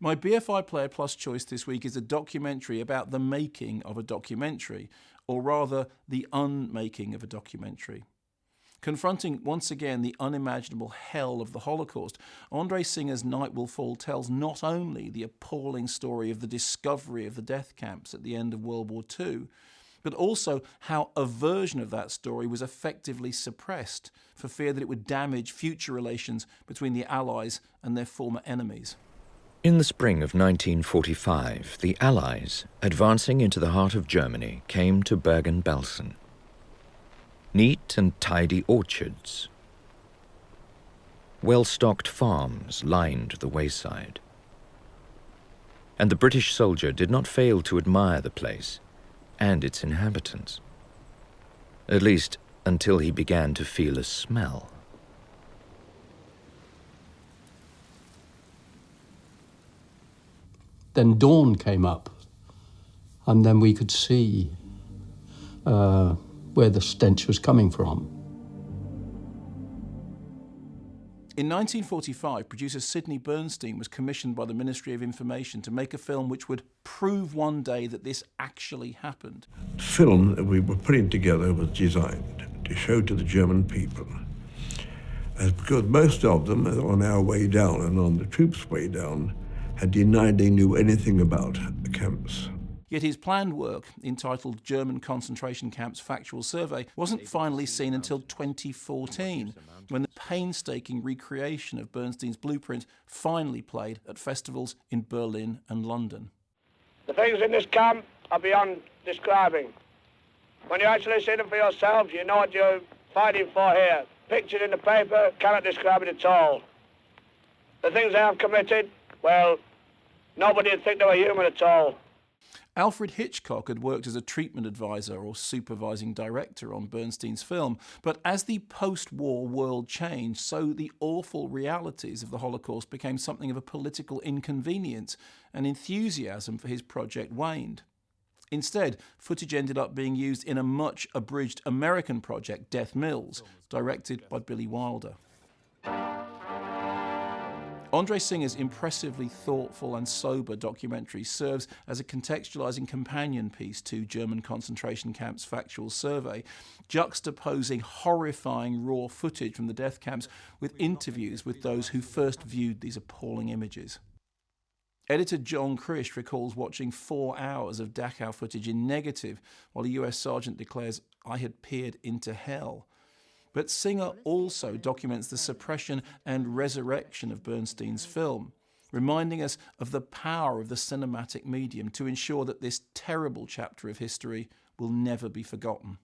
My BFI Player Plus choice this week is a documentary about the making of a documentary, or rather, the unmaking of a documentary. Confronting once again the unimaginable hell of the Holocaust, Andre Singer's Night Will Fall tells not only the appalling story of the discovery of the death camps at the end of World War II, but also how a version of that story was effectively suppressed for fear that it would damage future relations between the Allies and their former enemies. In the spring of 1945, the Allies, advancing into the heart of Germany, came to Bergen-Belsen. Neat and tidy orchards, well-stocked farms lined the wayside. And the British soldier did not fail to admire the place and its inhabitants, at least until he began to feel a smell. Then dawn came up, and then we could see where the stench was coming from. In 1945, producer Sidney Bernstein was commissioned by the Ministry of Information to make a film which would prove one day that this actually happened. The film that we were putting together was designed to show to the German people, because most of them, on our way down and on the troops' way down, had denied they knew anything about the camps. Yet his planned work, entitled German Concentration Camps Factual Survey, wasn't finally seen until 2014, when the painstaking recreation of Bernstein's blueprint finally played at festivals in Berlin and London. The things in this camp are beyond describing. When you actually see them for yourselves, you know what you're fighting for here. Pictured in the paper, cannot describe it at all. The things they have committed, well, nobody would think they were human at all. Alfred Hitchcock had worked as a treatment advisor or supervising director on Bernstein's film, but as the post-war world changed, so the awful realities of the Holocaust became something of a political inconvenience, and enthusiasm for his project waned. Instead, footage ended up being used in a much abridged American project, Death Mills, directed by Billy Wilder. Andre Singer's impressively thoughtful and sober documentary serves as a contextualizing companion piece to German concentration camps Factual Survey, juxtaposing horrifying raw footage from the death camps with interviews with those who first viewed these appalling images. Editor John Krish recalls watching 4 hours of Dachau footage in negative while a US sergeant declares, "I had peered into hell." But Singer also documents the suppression and resurrection of Bernstein's film, reminding us of the power of the cinematic medium to ensure that this terrible chapter of history will never be forgotten.